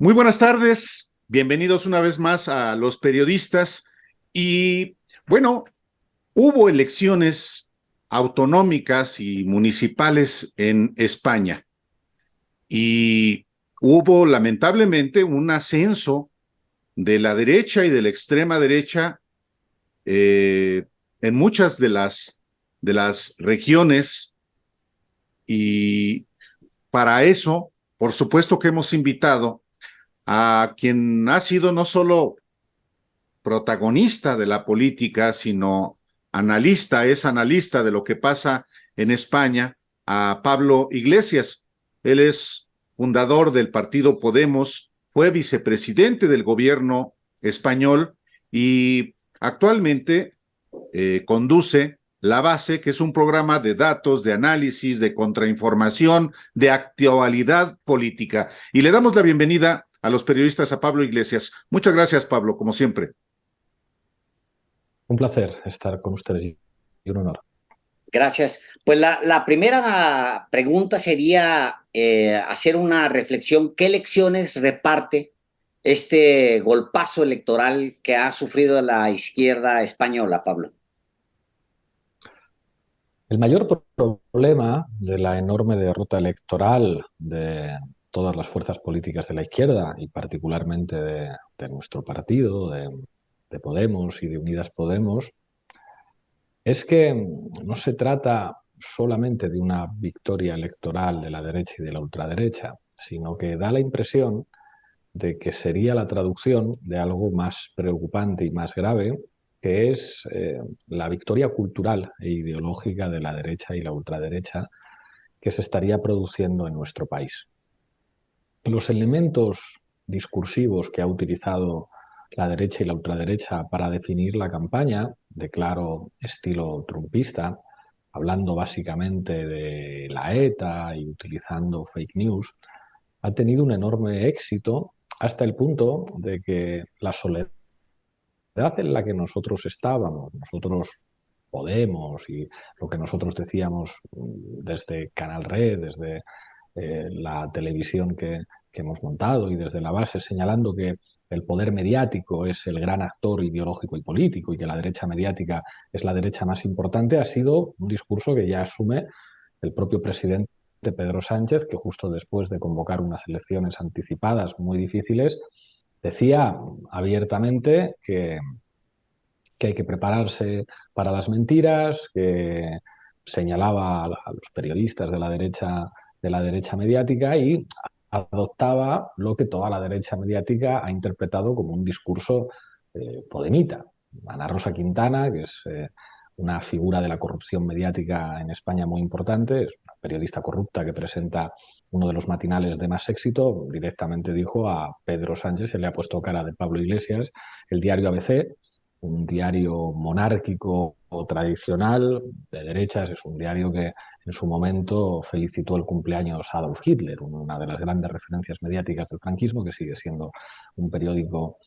Muy buenas tardes, bienvenidos una vez más a Los Periodistas. Y bueno, hubo elecciones autonómicas y municipales en España y hubo lamentablemente un ascenso de la derecha y de la extrema derecha eh, en muchas de las regiones, y para eso, por supuesto que hemos invitado a quien ha sido no solo protagonista de la política, sino es analista de lo que pasa en España, a Pablo Iglesias. Él es fundador del partido Podemos, fue vicepresidente del gobierno español y actualmente conduce La Base, que es un programa de datos, de análisis, de contrainformación, de actualidad política. Y le damos la bienvenida a los periodistas a Pablo Iglesias. Muchas gracias, Pablo, como siempre. Un placer estar con ustedes y un honor. Gracias. Pues la primera pregunta sería hacer una reflexión. ¿Qué lecciones reparte este golpazo electoral que ha sufrido la izquierda española, Pablo? El mayor problema de la enorme derrota electoral de todas las fuerzas políticas de la izquierda y particularmente de nuestro partido, de Podemos y de Unidas Podemos, es que no se trata solamente de una victoria electoral de la derecha y de la ultraderecha, sino que da la impresión de que sería la traducción de algo más preocupante y más grave, que es la victoria cultural e ideológica de la derecha y la ultraderecha que se estaría produciendo en nuestro país. Los elementos discursivos que ha utilizado la derecha y la ultraderecha para definir la campaña, de claro estilo trumpista, hablando básicamente de la ETA y utilizando fake news, ha tenido un enorme éxito hasta el punto de que la soledad en la que nosotros estábamos, nosotros Podemos y lo que nosotros decíamos desde Canal Red, desde la televisión que hemos montado y desde la base, señalando que el poder mediático es el gran actor ideológico y político y que la derecha mediática es la derecha más importante, ha sido un discurso que ya asume el propio presidente Pedro Sánchez, que justo después de convocar unas elecciones anticipadas muy difíciles, decía abiertamente que hay que prepararse para las mentiras, que señalaba a los periodistas de la derecha mediática y adoptaba lo que toda la derecha mediática ha interpretado como un discurso podemita. Ana Rosa Quintana, que es una figura de la corrupción mediática en España muy importante, es una periodista corrupta que presenta uno de los matinales de más éxito, directamente dijo a Pedro Sánchez, se le ha puesto cara de Pablo Iglesias, el diario ABC, un diario monárquico o tradicional de derechas, es un diario que en su momento felicitó el cumpleaños a Adolf Hitler, una de las grandes referencias mediáticas del franquismo, que sigue siendo un periódico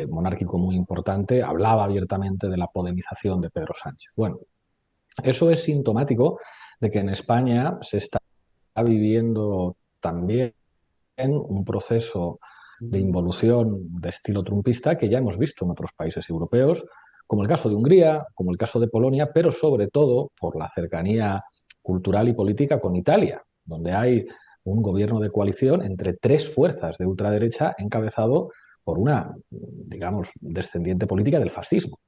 monárquico muy importante, hablaba abiertamente de la podemización de Pedro Sánchez. Bueno, eso es sintomático de que en España se está viviendo también un proceso de involución de estilo trumpista que ya hemos visto en otros países europeos, como el caso de Hungría, como el caso de Polonia, pero sobre todo por la cercanía cultural y política con Italia, donde hay un gobierno de coalición entre tres fuerzas de ultraderecha encabezado por una, digamos, descendiente política del fascismo,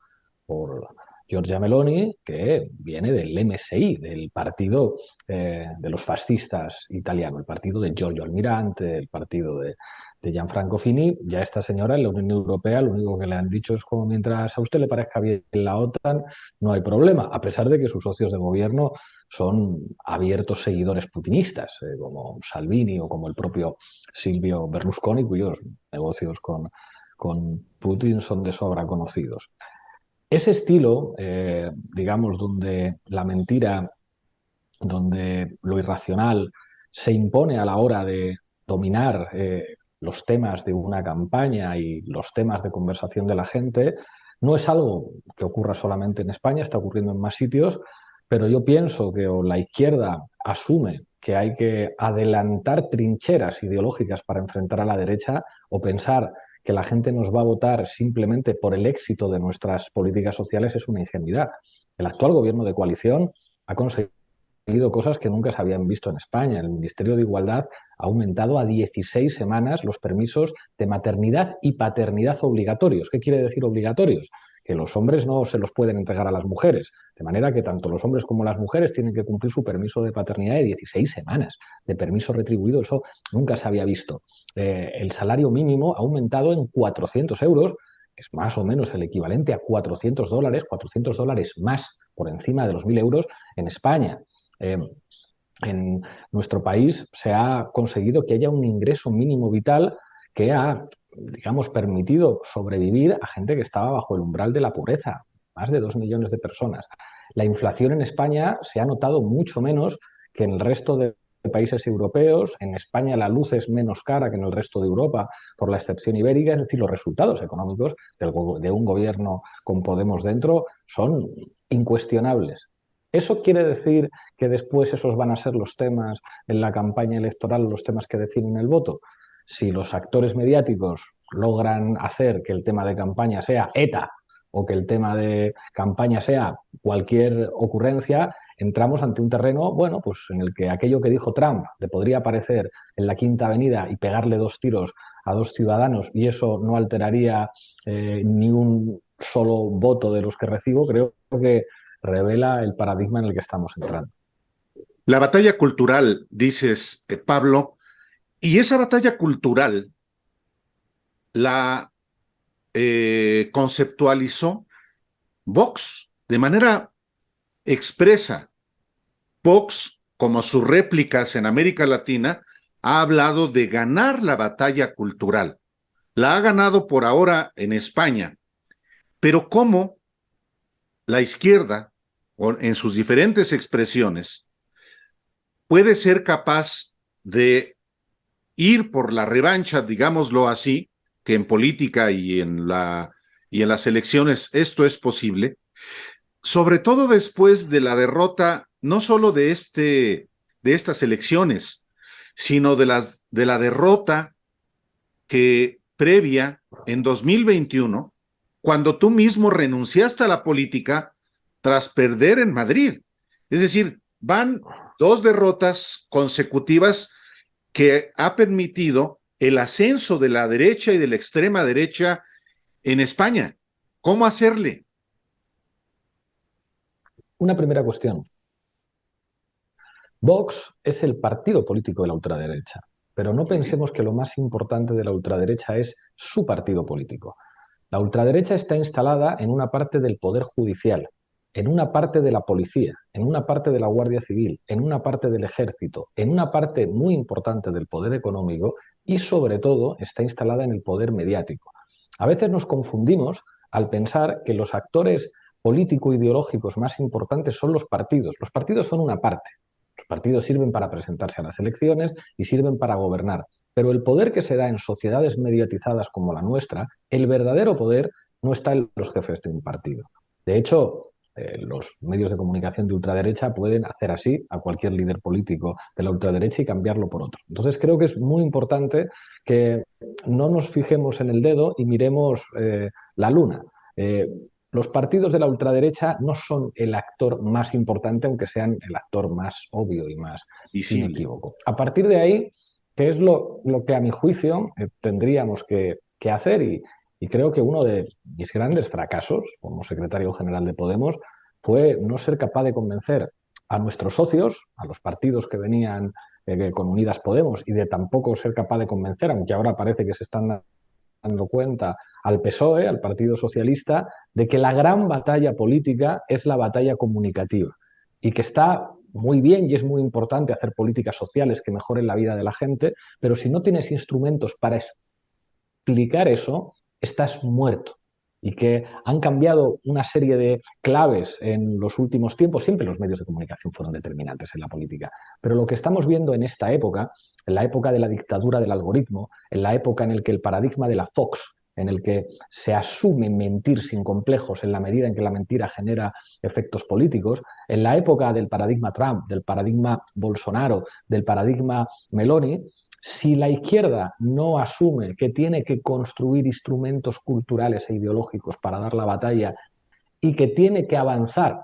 por Giorgia Meloni, que viene del MSI, del partido de los fascistas italianos, el partido de Giorgio Almirante, el partido de Gianfranco Fini. Ya esta señora en la Unión Europea lo único que le han dicho es como mientras a usted le parezca bien la OTAN, no hay problema, a pesar de que sus socios de gobierno son abiertos seguidores putinistas, como Salvini o como el propio Silvio Berlusconi, cuyos negocios con Putin son de sobra conocidos. Ese estilo, digamos, donde la mentira, donde lo irracional se impone a la hora de dominar los temas de una campaña y los temas de conversación de la gente, no es algo que ocurra solamente en España, está ocurriendo en más sitios, pero yo pienso que o la izquierda asume que hay que adelantar trincheras ideológicas para enfrentar a la derecha o pensar que la gente nos va a votar simplemente por el éxito de nuestras políticas sociales es una ingenuidad. El actual gobierno de coalición ha conseguido cosas que nunca se habían visto en España. El Ministerio de Igualdad ha aumentado a 16 semanas los permisos de maternidad y paternidad obligatorios. ¿Qué quiere decir obligatorios? Que los hombres no se los pueden entregar a las mujeres, de manera que tanto los hombres como las mujeres tienen que cumplir su permiso de paternidad de 16 semanas de permiso retribuido. Eso nunca se había visto. El salario mínimo ha aumentado en 400 euros, que es más o menos el equivalente a $400 más por encima de los 1.000 euros en España. En nuestro país se ha conseguido que haya un ingreso mínimo vital que ha, digamos, permitido sobrevivir a gente que estaba bajo el umbral de la pobreza, más de 2 millones de personas. La inflación en España se ha notado mucho menos que en el resto de países europeos. En España la luz es menos cara que en el resto de Europa, por la excepción ibérica. Es decir, los resultados económicos de un gobierno con Podemos dentro son incuestionables. ¿Eso quiere decir que después esos van a ser los temas en la campaña electoral, los temas que definen el voto? Si los actores mediáticos logran hacer que el tema de campaña sea ETA o que el tema de campaña sea cualquier ocurrencia, entramos ante un terreno, bueno, pues en el que aquello que dijo Trump de podría aparecer en la Quinta Avenida y pegarle 2 tiros a 2 ciudadanos y eso no alteraría ni un solo voto de los que recibo, creo que revela el paradigma en el que estamos entrando. La batalla cultural, dices, Pablo, y esa batalla cultural la conceptualizó Vox de manera expresa. Vox, como sus réplicas en América Latina, ha hablado de ganar la batalla cultural. La ha ganado por ahora en España, pero ¿cómo la izquierda, en sus diferentes expresiones, puede ser capaz de ir por la revancha, digámoslo así, que en política y en las elecciones esto es posible, sobre todo después de la derrota, no solo de estas elecciones, sino de la derrota que previa en 2021, cuando tú mismo renunciaste a la política tras perder en Madrid. Es decir, van 2 derrotas consecutivas que ha permitido el ascenso de la derecha y de la extrema derecha en España. ¿Cómo hacerle? Una primera cuestión. Vox es el partido político de la ultraderecha, pero no pensemos que lo más importante de la ultraderecha es su partido político. La ultraderecha está instalada en una parte del poder judicial, en una parte de la policía, en una parte de la Guardia Civil, en una parte del ejército, en una parte muy importante del poder económico y sobre todo está instalada en el poder mediático. A veces nos confundimos al pensar que los actores político-ideológicos más importantes son los partidos. Los partidos son una parte. Los partidos sirven para presentarse a las elecciones y sirven para gobernar. Pero el poder que se da en sociedades mediatizadas como la nuestra, el verdadero poder no está en los jefes de un partido. De hecho, los medios de comunicación de ultraderecha pueden hacer así a cualquier líder político de la ultraderecha y cambiarlo por otro. Entonces creo que es muy importante que no nos fijemos en el dedo y miremos la luna. Los partidos de la ultraderecha no son el actor más importante, aunque sean el actor más obvio y más inequívoco. A partir de ahí, ¿qué es lo que a mi juicio tendríamos que hacer? Y creo que uno de mis grandes fracasos como secretario general de Podemos fue no ser capaz de convencer a nuestros socios, a los partidos que venían con Unidas Podemos, y de tampoco ser capaz de convencer, aunque ahora parece que se están dando cuenta, al PSOE, al Partido Socialista, de que la gran batalla política es la batalla comunicativa y que está muy bien y es muy importante hacer políticas sociales que mejoren la vida de la gente, pero si no tienes instrumentos para explicar eso, estás muerto. Y que han cambiado una serie de claves en los últimos tiempos. Siempre los medios de comunicación fueron determinantes en la política, pero lo que estamos viendo en esta época, en la época de la dictadura del algoritmo, en la época en la que el paradigma de la Fox en el que se asume mentir sin complejos en la medida en que la mentira genera efectos políticos, en la época del paradigma Trump, del paradigma Bolsonaro, del paradigma Meloni, si la izquierda no asume que tiene que construir instrumentos culturales e ideológicos para dar la batalla y que tiene que avanzar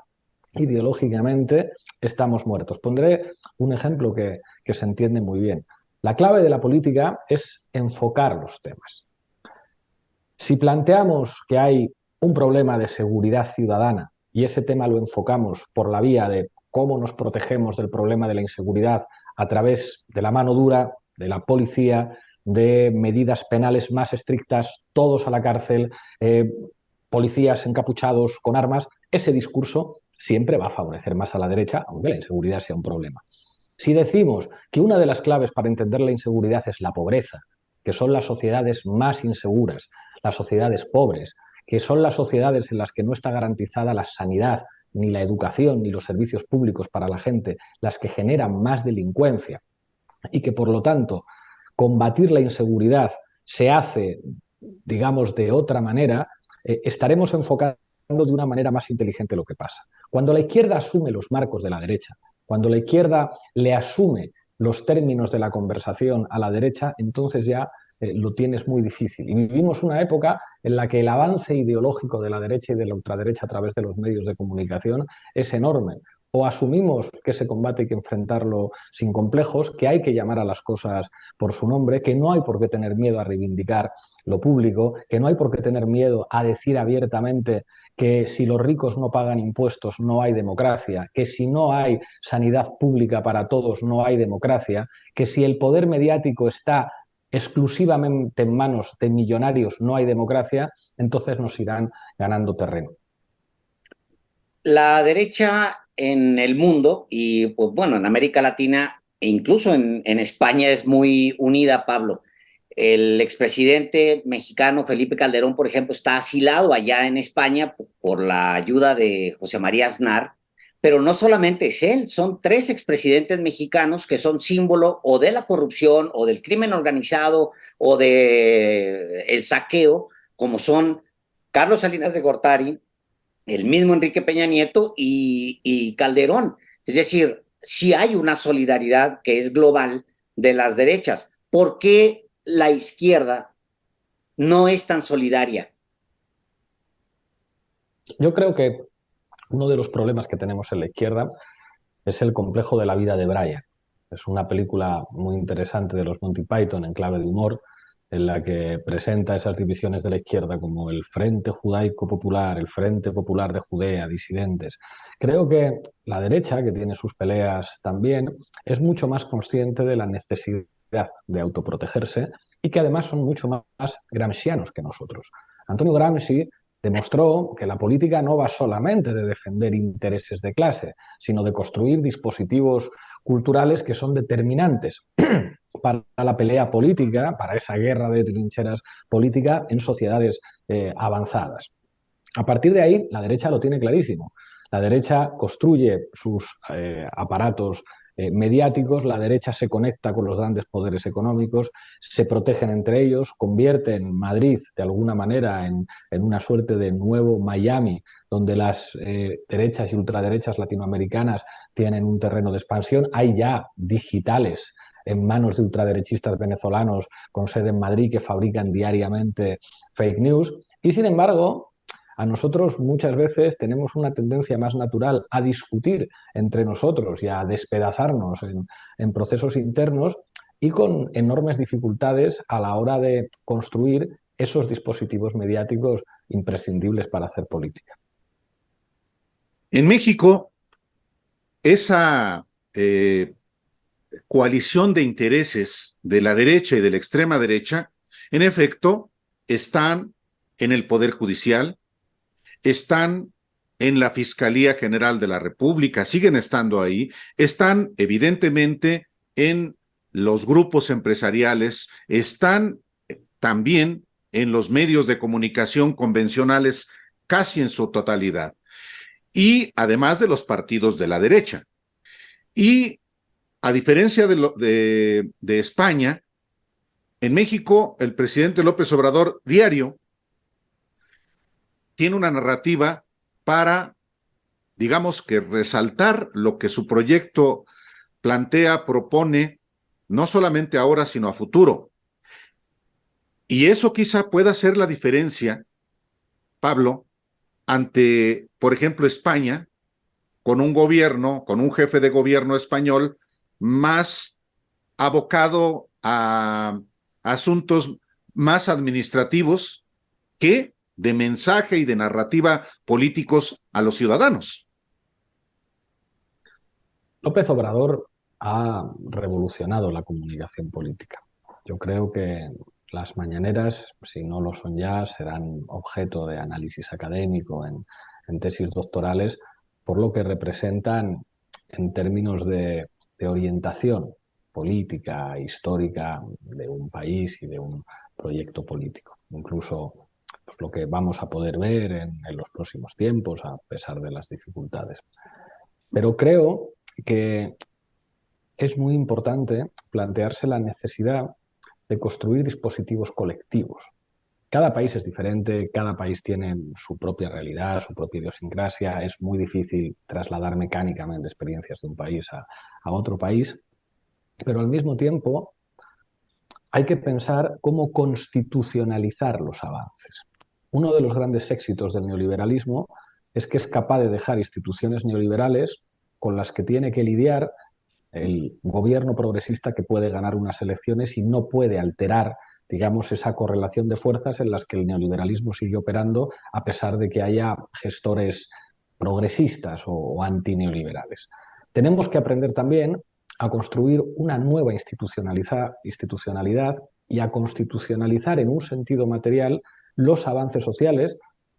ideológicamente, estamos muertos. Pondré un ejemplo que se entiende muy bien. La clave de la política es enfocar los temas. Si planteamos que hay un problema de seguridad ciudadana y ese tema lo enfocamos por la vía de cómo nos protegemos del problema de la inseguridad a través de la mano dura, de la policía, de medidas penales más estrictas, todos a la cárcel, policías encapuchados con armas, ese discurso siempre va a favorecer más a la derecha, aunque la inseguridad sea un problema. Si decimos que una de las claves para entender la inseguridad es la pobreza, que son las sociedades más inseguras, las sociedades pobres, que son las sociedades en las que no está garantizada la sanidad, ni la educación, ni los servicios públicos para la gente, las que generan más delincuencia, y que por lo tanto combatir la inseguridad se hace, digamos, de otra manera, estaremos enfocando de una manera más inteligente lo que pasa. Cuando la izquierda asume los marcos de la derecha, cuando la izquierda le asume los términos de la conversación a la derecha, entonces ya lo tienes muy difícil. Y vivimos una época en la que el avance ideológico de la derecha y de la ultraderecha a través de los medios de comunicación es enorme. O asumimos que ese combate hay que enfrentarlo sin complejos, que hay que llamar a las cosas por su nombre, que no hay por qué tener miedo a reivindicar lo público, que no hay por qué tener miedo a decir abiertamente que si los ricos no pagan impuestos no hay democracia, que si no hay sanidad pública para todos no hay democracia, que si el poder mediático está exclusivamente en manos de millonarios no hay democracia, entonces nos irán ganando terreno. La derecha en el mundo y pues bueno, en América Latina e incluso en España es muy unida, Pablo. El expresidente mexicano Felipe Calderón, por ejemplo, está asilado allá en España por la ayuda de José María Aznar, pero no solamente es él, son tres expresidentes mexicanos que son símbolo o de la corrupción o del crimen organizado o de el saqueo, como son Carlos Salinas de Gortari, el mismo Enrique Peña Nieto y Calderón. Es decir, si hay una solidaridad que es global de las derechas. ¿Por qué la izquierda no es tan solidaria? Yo creo que uno de los problemas que tenemos en la izquierda es el complejo de la vida de Brian. Es una película muy interesante de los Monty Python en clave de humor, en la que presenta esas divisiones de la izquierda como el Frente Judaico Popular, el Frente Popular de Judea, disidentes. Creo que la derecha, que tiene sus peleas también, es mucho más consciente de la necesidad de autoprotegerse y que además son mucho más gramscianos que nosotros. Antonio Gramsci demostró que la política no va solamente de defender intereses de clase, sino de construir dispositivos culturales que son determinantes para la pelea política, para esa guerra de trincheras política en sociedades avanzadas. A partir de ahí, la derecha lo tiene clarísimo. La derecha construye sus aparatos mediáticos, la derecha se conecta con los grandes poderes económicos, se protegen entre ellos, convierten Madrid de alguna manera en una suerte de nuevo Miami, donde las derechas y ultraderechas latinoamericanas tienen un terreno de expansión. Hay ya digitales en manos de ultraderechistas venezolanos con sede en Madrid que fabrican diariamente fake news. Y sin embargo, a nosotros muchas veces tenemos una tendencia más natural a discutir entre nosotros y a despedazarnos en procesos internos y con enormes dificultades a la hora de construir esos dispositivos mediáticos imprescindibles para hacer política. En México, esa coalición de intereses de la derecha y de la extrema derecha, en efecto, están en el Poder Judicial, están en la Fiscalía General de la República, siguen estando ahí, están evidentemente en los grupos empresariales, están también en los medios de comunicación convencionales casi en su totalidad, y además de los partidos de la derecha. Y a diferencia de España, en México el presidente López Obrador diario tiene una narrativa para, digamos que resaltar lo que su proyecto plantea, propone, no solamente ahora, sino a futuro. Y eso quizá pueda ser la diferencia, Pablo, ante, por ejemplo, España, con un gobierno, con un jefe de gobierno español más abocado a asuntos más administrativos que de mensaje y de narrativa políticos a los ciudadanos. López Obrador ha revolucionado la comunicación política. Yo creo que las mañaneras, si no lo son ya, serán objeto de análisis académico en tesis doctorales, por lo que representan en términos de orientación política, histórica de un país y de un proyecto político. Incluso pues, lo que vamos a poder ver en los próximos tiempos, a pesar de las dificultades. Pero creo que es muy importante plantearse la necesidad de construir dispositivos colectivos. Cada país es diferente, cada país tiene su propia realidad, su propia idiosincrasia. Es muy difícil trasladar mecánicamente experiencias de un país a otro país, pero al mismo tiempo hay que pensar cómo constitucionalizar los avances. Uno de los grandes éxitos del neoliberalismo es que es capaz de dejar instituciones neoliberales con las que tiene que lidiar el gobierno progresista que puede ganar unas elecciones y no puede alterar, digamos, esa correlación de fuerzas en las que el neoliberalismo sigue operando a pesar de que haya gestores progresistas o antineoliberales. Tenemos que aprender también a construir una nueva institucionalidad y a constitucionalizar en un sentido material los avances sociales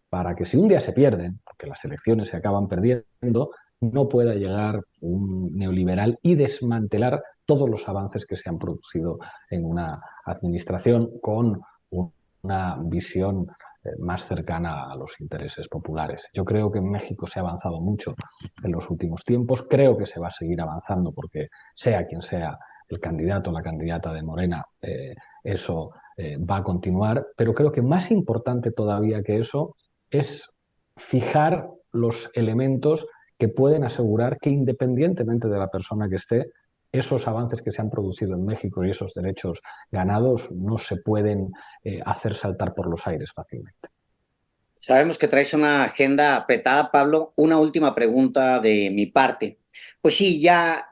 para que si un día se pierden, porque las elecciones se acaban perdiendo, no pueda llegar un neoliberal y desmantelar todos los avances que se han producido en una administración con una visión más cercana a los intereses populares. Yo creo que en México se ha avanzado mucho en los últimos tiempos, creo que se va a seguir avanzando porque sea quien sea el candidato o la candidata de Morena, eso va a continuar, pero creo que más importante todavía que eso es fijar los elementos que pueden asegurar que independientemente de la persona que esté, esos avances que se han producido en México y esos derechos ganados no se pueden hacer saltar por los aires fácilmente. Sabemos que traes una agenda apretada, Pablo. Una última pregunta de mi parte. Pues sí, ya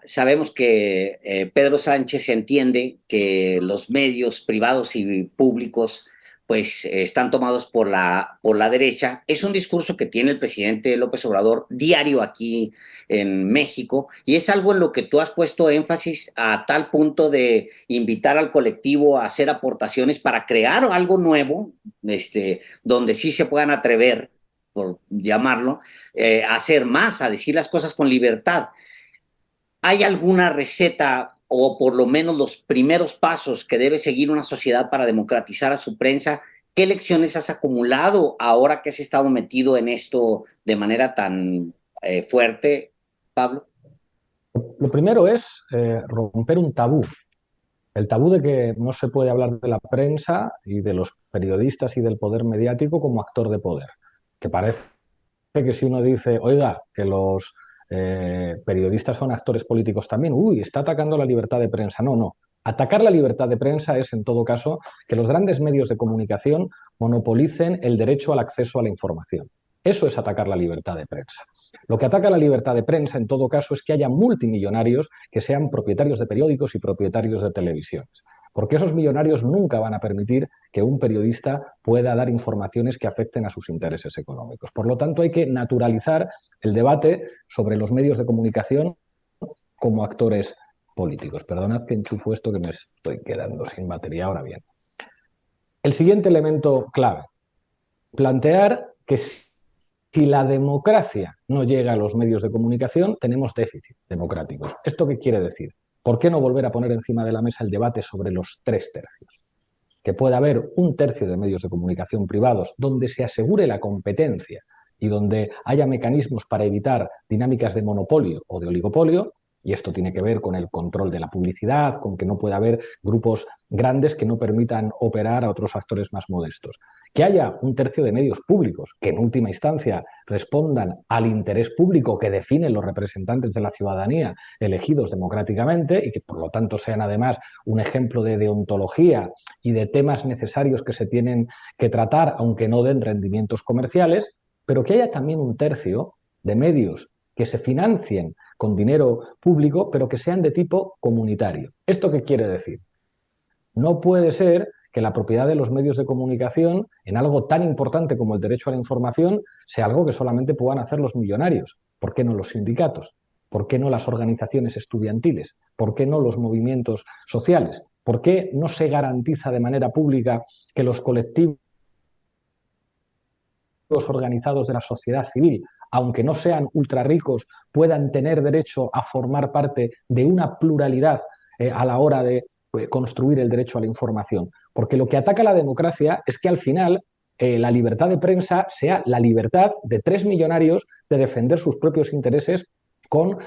sabemos que Pedro Sánchez entiende que los medios privados y públicos pues están tomados por la derecha. Es un discurso que tiene el presidente López Obrador diario aquí en México y es algo en lo que tú has puesto énfasis a tal punto de invitar al colectivo a hacer aportaciones para crear algo nuevo, donde sí se puedan atrever, por llamarlo, a hacer más, a decir las cosas con libertad. ¿Hay alguna receta o por lo menos los primeros pasos que debe seguir una sociedad para democratizar a su prensa? ¿Qué lecciones has acumulado ahora que has estado metido en esto de manera tan fuerte, Pablo? Lo primero es romper un tabú. El tabú de que no se puede hablar de la prensa y de los periodistas y del poder mediático como actor de poder. Que parece que si uno dice, oiga, que los periodistas son actores políticos también, uy, está atacando la libertad de prensa. No, no. Atacar la libertad de prensa es, en todo caso, que los grandes medios de comunicación monopolicen el derecho al acceso a la información. Eso es atacar la libertad de prensa. Lo que ataca la libertad de prensa, en todo caso, es que haya multimillonarios que sean propietarios de periódicos y propietarios de televisiones. Porque esos millonarios nunca van a permitir que un periodista pueda dar informaciones que afecten a sus intereses económicos. Por lo tanto, hay que naturalizar el debate sobre los medios de comunicación como actores políticos. Perdonad que enchufo esto que me estoy quedando sin batería ahora bien. El siguiente elemento clave, plantear que si la democracia no llega a los medios de comunicación, tenemos déficit democráticos. ¿Esto qué quiere decir? ¿Por qué no volver a poner encima de la mesa el debate sobre los 3/3? Que pueda haber 1/3 de medios de comunicación privados donde se asegure la competencia y donde haya mecanismos para evitar dinámicas de monopolio o de oligopolio, Y esto tiene que ver con el control de la publicidad, con que no pueda haber grupos grandes que no permitan operar a otros actores más modestos. Que haya un tercio de medios públicos que en última instancia respondan al interés público que definen los representantes de la ciudadanía elegidos democráticamente y que por lo tanto sean además un ejemplo de deontología y de temas necesarios que se tienen que tratar, aunque no den rendimientos comerciales, pero que haya también un tercio de medios que se financien con dinero público, pero que sean de tipo comunitario. ¿Esto qué quiere decir? No puede ser que la propiedad de los medios de comunicación en algo tan importante como el derecho a la información sea algo que solamente puedan hacer los millonarios. ¿Por qué no los sindicatos? ¿Por qué no las organizaciones estudiantiles? ¿Por qué no los movimientos sociales? ¿Por qué no se garantiza de manera pública que los colectivos organizados de la sociedad civil, aunque no sean ultra ricos, puedan tener derecho a formar parte de una pluralidad a la hora de construir el derecho a la información? Porque lo que ataca la democracia es que al final la libertad de prensa sea la libertad de 3 millonarios de defender sus propios intereses con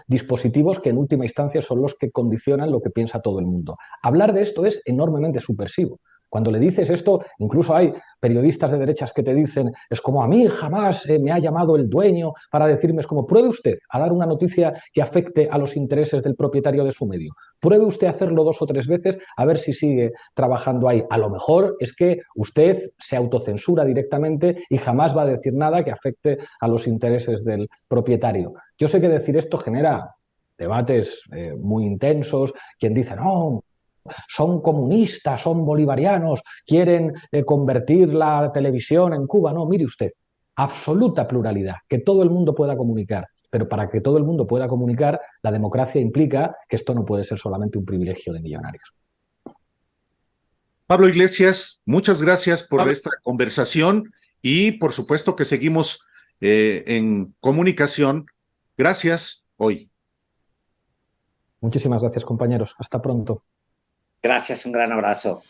dispositivos que en última instancia son los que condicionan lo que piensa todo el mundo. Hablar de esto es enormemente subversivo. Cuando le dices esto, incluso hay periodistas de derechas que te dicen, es como a mí jamás me ha llamado el dueño para decirme, es como pruebe usted a dar una noticia que afecte a los intereses del propietario de su medio. Pruebe usted a hacerlo 2 o 3 veces a ver si sigue trabajando ahí. A lo mejor es que usted se autocensura directamente y jamás va a decir nada que afecte a los intereses del propietario. Yo sé que decir esto genera debates muy intensos. Quien dice, no, son comunistas, son bolivarianos, quieren convertir la televisión en Cuba. No, mire usted, absoluta pluralidad, que todo el mundo pueda comunicar. Pero para que todo el mundo pueda comunicar, la democracia implica que esto no puede ser solamente un privilegio de millonarios. Pablo Iglesias, muchas gracias por esta conversación y por supuesto que seguimos en comunicación. Gracias hoy. Muchísimas gracias, compañeros. Hasta pronto. Gracias, un gran abrazo.